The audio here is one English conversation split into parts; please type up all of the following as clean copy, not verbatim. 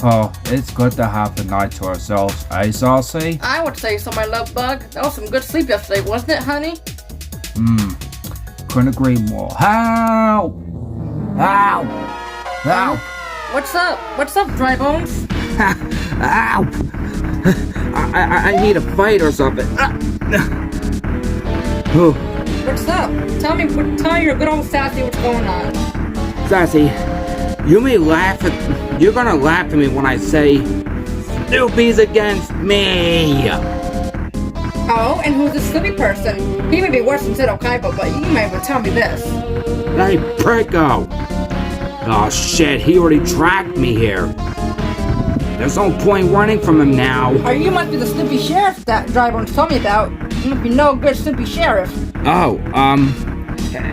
Oh, it's good to have the night to ourselves, eh, Sassi? I would say so, my love bug. That was some good sleep yesterday, wasn't it, honey? Couldn't agree more. Ow! Ow! Ow! What's up? What's up, Dry Bones? Ow! I need a fight or something. What's up? Tell me your good old Sassy what's going on. Sassi, you're gonna laugh at me when I say Snoopy's against me. Oh, and who's the Snoopy person? He may be worse than Zoroark, but you might even tell me this. Hey, Pricko! Oh shit, he already tracked me here. There's no point running from him now. Or you must be the Snoopy Sheriff that Dry Bones told me about. You must be no good Snoopy Sheriff. Oh,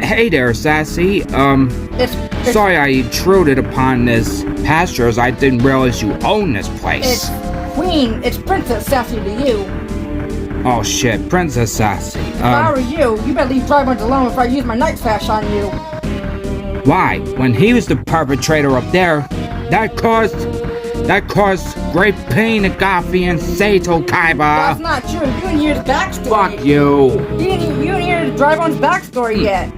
hey there, Sassy. It's Sorry I intruded upon this pasture as I didn't realize you own this place. It's Princess Sassy to you. Oh shit, Princess Sassy. If I were you better leave Dry Bones alone before I use my night flash on you. Why? When he was the perpetrator up there, that caused great pain to Gaffy and Sato Kaiba. That's not true. You didn't hear his backstory. Fuck you. You didn't hear Dry Bones' backstory yet.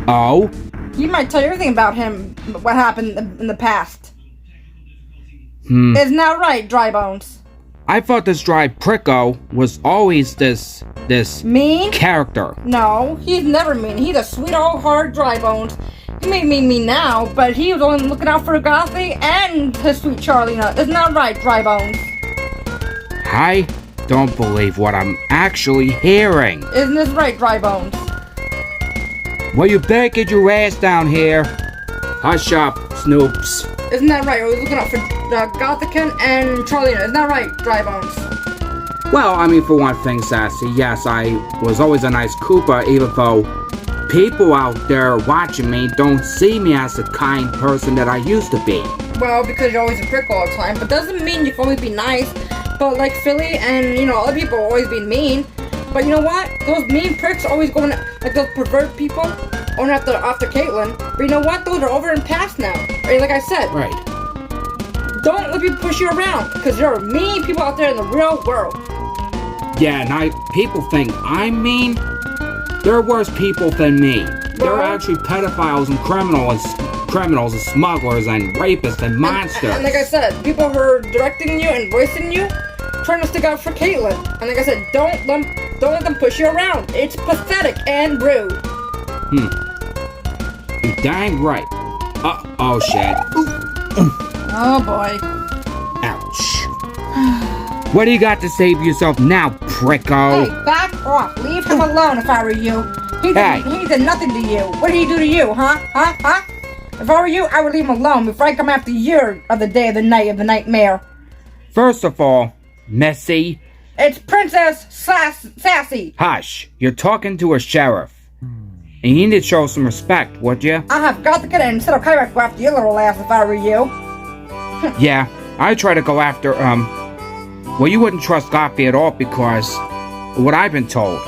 Oh? He might tell you everything about him, what happened in the past. Isn't that right, Dry Bones? I thought this dry Pricko was always this mean character. No, he's never mean. He's a sweet old hard Dry Bones. He may be mean now, but he was only looking out for Gothy and his sweet Charlie Nut. Isn't that right, Dry Bones? I don't believe what I'm actually hearing. Isn't this right, Dry Bones? Well, you better get your ass down here. Hush up, Snoops. Isn't that right? We're looking out for Gothican and Charlie Nut. Isn't that right, Dry Bones? Well, I mean, for one thing, Sassy, yes, I was always a nice Koopa, even though people out there watching me don't see me as the kind person that I used to be. Well, because you're always a prick all the time, but doesn't mean you can always be nice. But like Philly and, other people always being mean. But you know what? Those mean pricks are always going, like those pervert people, going after Caitlyn. But you know what? Those are over and past now. Right? Like I said. Right. Don't let people push you around, because there are mean people out there in the real world. Yeah, and people think I'm mean. There are worse people than me. There are actually pedophiles and criminals and smugglers and rapists and monsters. And like I said, people who are directing you and voicing you, trying to stick out for Caitlyn. And like I said, don't let them push you around. It's pathetic and rude. You're dang right. Oh shit. Oh boy. Ouch. What do you got to say for yourself now, Pricko? Hey, back off. Leave him alone if I were you. He did nothing to you. What did he do to you, huh? If I were you, I would leave him alone before I come after you of the day of the night of the nightmare. First of all, Messy. It's Princess Sassy. Hush. You're talking to a sheriff. And you need to show some respect, would you? I'll have got to get in instead of go after your little ass if I were you. Yeah, I try to go after, well, you wouldn't trust Gaffy at all because of what I've been told.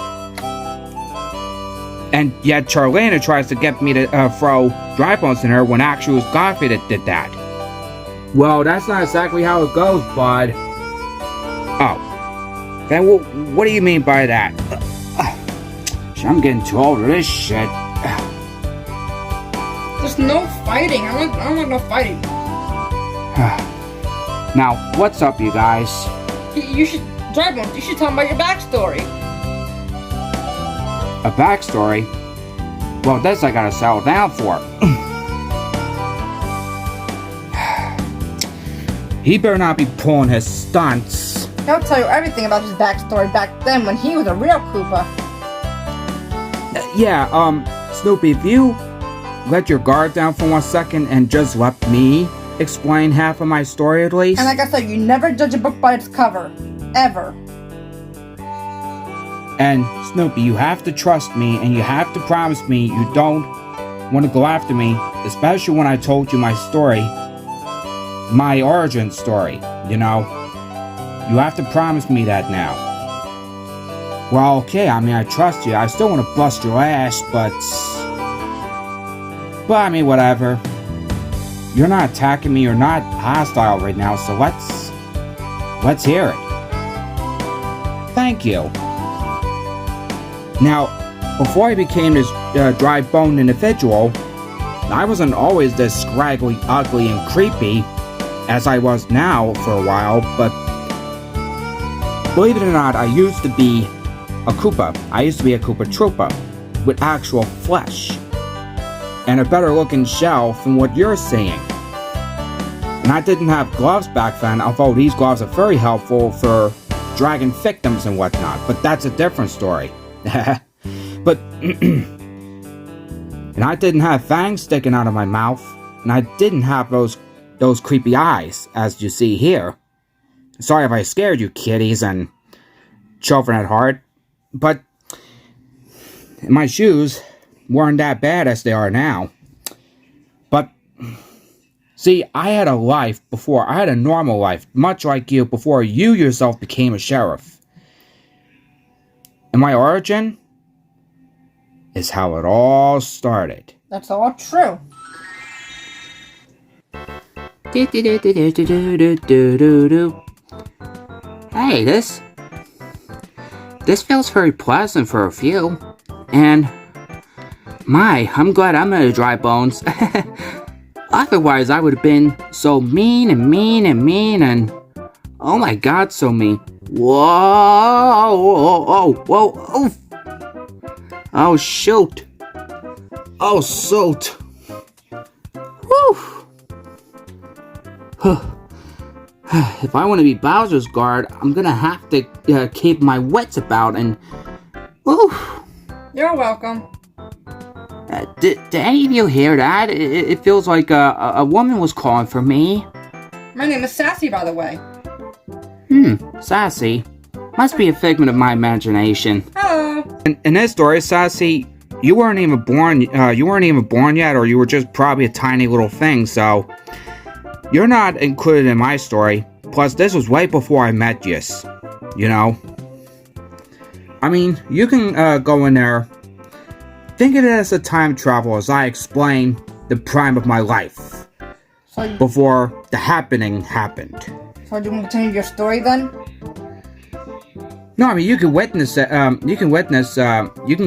And yet Charlena tries to get me to throw Dry Bones in her when actually it was Gaffy that did that. Well, that's not exactly how it goes, bud. Oh. Then what do you mean by that? I'm getting too old for this shit. There's no fighting. I don't want no fighting. Now, what's up, you guys? You should, Dry Bones, you should tell them about your backstory. A backstory? Well, this I gotta settle down for. He better not be pulling his stunts. He'll tell you everything about his backstory back then when he was a real Koopa. Snoopy, if you let your guard down for 1 second and just let me explain half of my story at least. And like I said, you never judge a book by its cover. Ever. And Snoopy, you have to trust me and you have to promise me you don't want to go after me, especially when I told you my story, my origin story, You have to promise me that now. Well, okay, I mean, I trust you. I still want to bust your ass, but I mean, whatever. you're not attacking me, you're not hostile right now, so let's hear it. Thank you. Now, before I became this dry-boned individual, I wasn't always this scraggly, ugly, and creepy as I was now for a while, but believe it or not, I used to be a koopa. I used to be a koopa troopa with actual flesh and a better looking shell from what you're seeing. And I didn't have gloves back then, although these gloves are very helpful for dragging victims and whatnot, but that's a different story. But and I didn't have fangs sticking out of my mouth, and I didn't have those creepy eyes, as you see here. Sorry if I scared you kitties and children at heart, but my shoes weren't that bad as they are now. But see, I had a life before. I had a normal life, much like you, before you yourself became a sheriff. And my origin is how it all started. That's all true. Hey, this feels very pleasant for a few. And I'm glad I'm in a dry bones. Otherwise, I would have been so mean and oh my god, so mean. Whoa. Oh shoot. Oh shoot. Whew. If I want to be Bowser's guard, I'm gonna have to keep my wits about and... Ooh. You're welcome. Did any of you hear that? It feels like a woman was calling for me. My name is Sassi, by the way. Sassy. Must be a figment of my imagination. Hello. In this story, Sassi, you weren't even born yet, or you were just probably a tiny little thing, so you're not included in my story. Plus, this was way before I met you, you know? I mean, you can go in there. Think of it as a time travel as I explain the prime of my life. Before the happening happened. So do you want to continue your story then? No, I mean, you can witness it, you can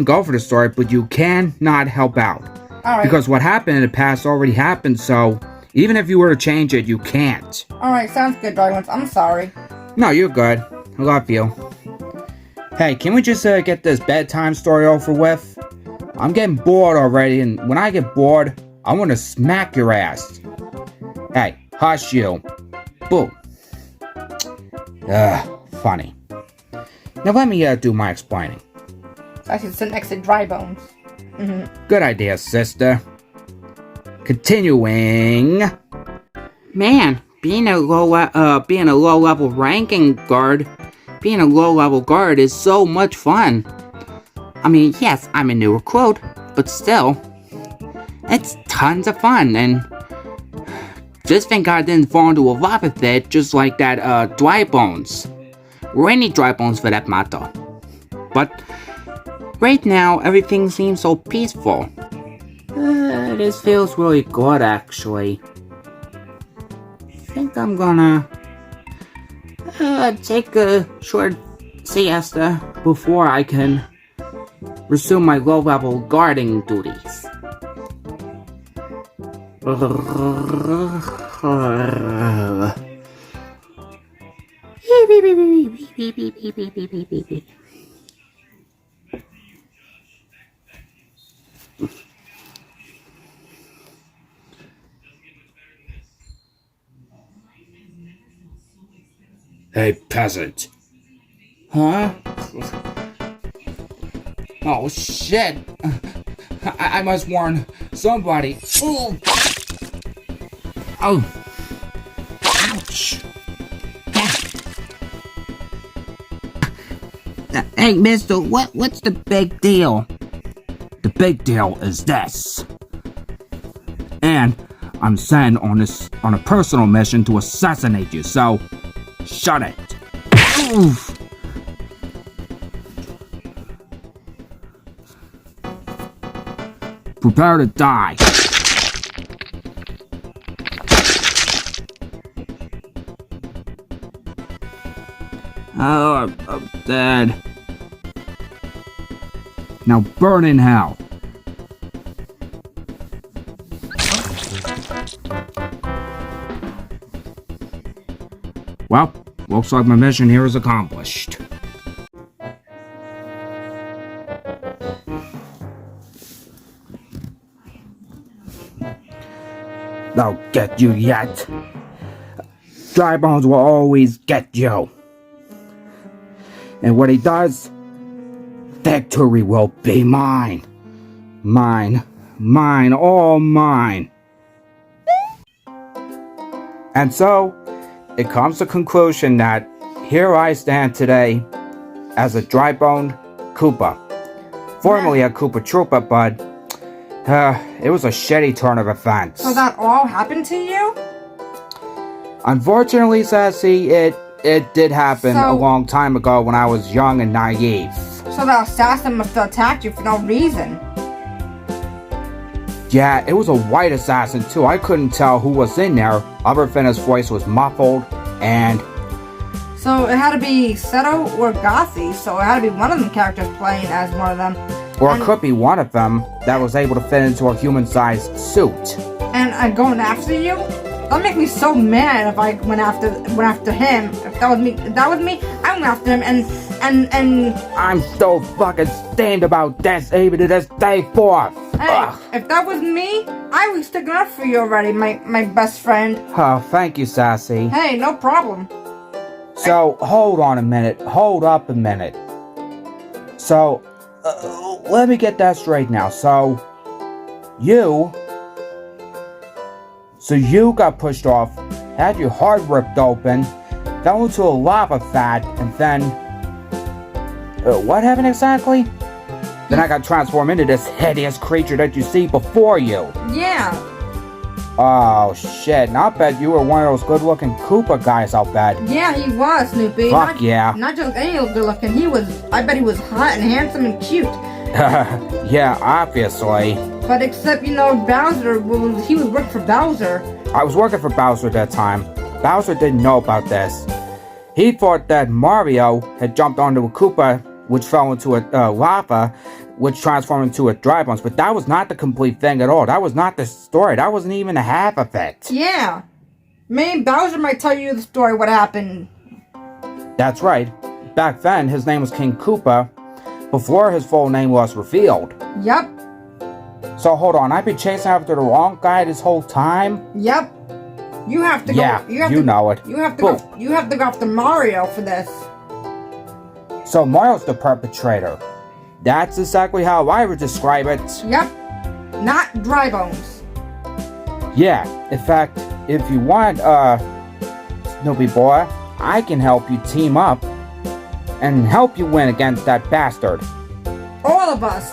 go for the story, but you cannot help out. Alright. Because what happened in the past already happened, so even if you were to change it, you can't. Alright, sounds good, Darwin. I'm sorry. No, you're good. I love you. Hey, can we just get this bedtime story over with? I'm getting bored already, and when I get bored, I want to smack your ass. Hey, hush you. Boo. Funny. Now let me do my explaining. I should sit next to Dry Bones. Good idea, sister. Continuing. Man, being a low level ranking guard, being a low level guard is so much fun. I mean, yes, I'm a new recruit, but still, it's tons of fun, and just thank God I didn't fall into a lava pit just like that Dry Bones. Or any Dry Bones for that matter. But right now, everything seems so peaceful. This feels really good, actually. I think I'm gonna take a short siesta before I can resume my low-level guarding duties. Hey, peasant. Huh? Oh shit! I must warn somebody. Ooh. Oh! Ouch! Hey, mister, what's the big deal? The big deal is this. And I'm sent on a personal mission to assassinate you, so shut it. Oof. Prepare to die. Oh, I'm dead. Now burn in hell. Well, looks like my mission here is accomplished. They'll get you yet. Dry Bones will always get you. And when he does, victory will be mine. Mine, mine, all mine. And so, it comes to conclusion that here I stand today as a dry-boned koopa. Formerly a Koopa Troopa, but it was a shitty turn of events. So that all happened to you? Unfortunately, Sassi, it did happen a So- long time ago when I was young and naive. So the assassin must have attacked you for no reason. Yeah, it was a white assassin too. I couldn't tell who was in there. Other than his voice was muffled, and So it had to be Seto or Gothi, so it had to be one of them characters playing as one of them. or it And- could be one of them that was able to fit into a human-sized suit. And going after you? That'd make me so mad if I went after him. If that was me, I went after him and I'm so fucking steamed about this, even to this day forth. hey, Ugh. if that was me, I was sticking up for you already, my best friend. Oh, thank you, Sassi. Hey, no problem. So, hold on a minute. Hold up a minute. So, let me get that straight now. So, you got pushed off, had your heart ripped open, fell into a lava vat, and then... what happened exactly? Then I got transformed into this hideous creature that you see before you. Yeah. Oh, shit. And I bet you were one of those good-looking Koopa guys, I'll bet. Yeah, he was, Snoopy. Fuck yeah. Not just any good looking. I bet he was hot and handsome and cute. Yeah, obviously. But except, Bowser, he was working for Bowser. I was working for Bowser at that time. Bowser didn't know about this. He thought that Mario had jumped onto a Koopa, which fell into a lava, which transformed into a dry bones. But that was not the complete thing at all. That was not the story. That wasn't even the half of it. Yeah. Maybe Bowser might tell you the story, what happened. That's right. Back then, his name was King Koopa, before his full name was revealed. Yep. So hold on, I've been chasing after the wrong guy this whole time? Yep. You have to go. Yeah, You have you to, know it. You have to Boom. go. You have to go after Mario for this. So Mario's the perpetrator. That's exactly how I would describe it. Yep. Not Dry Bones. Yeah, in fact, if you want, Snoopy boy, I can help you team up and help you win against that bastard. All of us.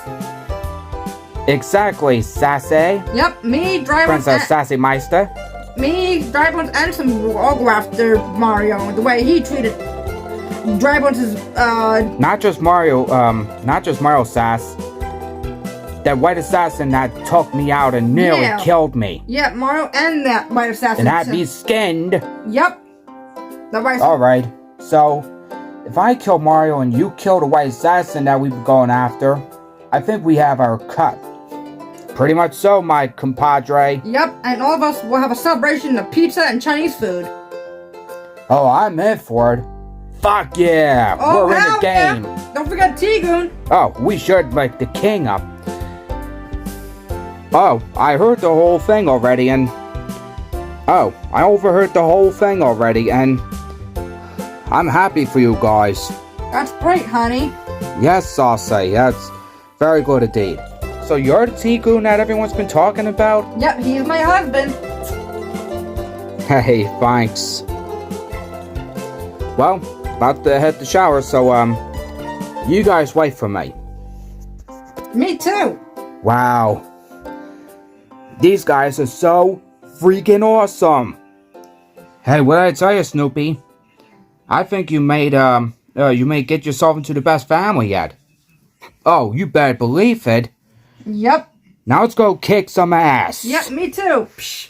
Exactly, Sassy. Yep. Me, Dry Bones, Princess Sassy Meister. me, Dry Bones, and some will all go after Mario. The way he treated Dry Bones is Not just Mario Sass. That white assassin that took me out and nearly Yeah. killed me. yeah, Mario and that white assassin. And had me skinned. Yep. The white. Alright, so if I kill Mario and you kill the white assassin that we've been going after, I think we have our cut. Pretty much so, my compadre. Yep, and all of us will have a celebration of pizza and Chinese food. Oh, I'm in for it. Fuck yeah, Oh, we're in hell the game. yeah. Don't forget T-Goon. Oh, we should make the king up. Oh, I heard the whole thing already and... Oh, I overheard the whole thing already and... I'm happy for you guys. That's great, honey. Yes, Sassi, that's very good indeed. So you're the T-Goon that everyone's been talking about? Yep, he's my husband. Hey, thanks. Well, about to head to shower, so, you guys wait for me. Me too. Wow. These guys are so freaking awesome. Hey, what did I tell you, Snoopy? I think you may get yourself into the best family yet. Oh, you better believe it. Yep. Now let's go kick some ass. Yep, me too. Psh.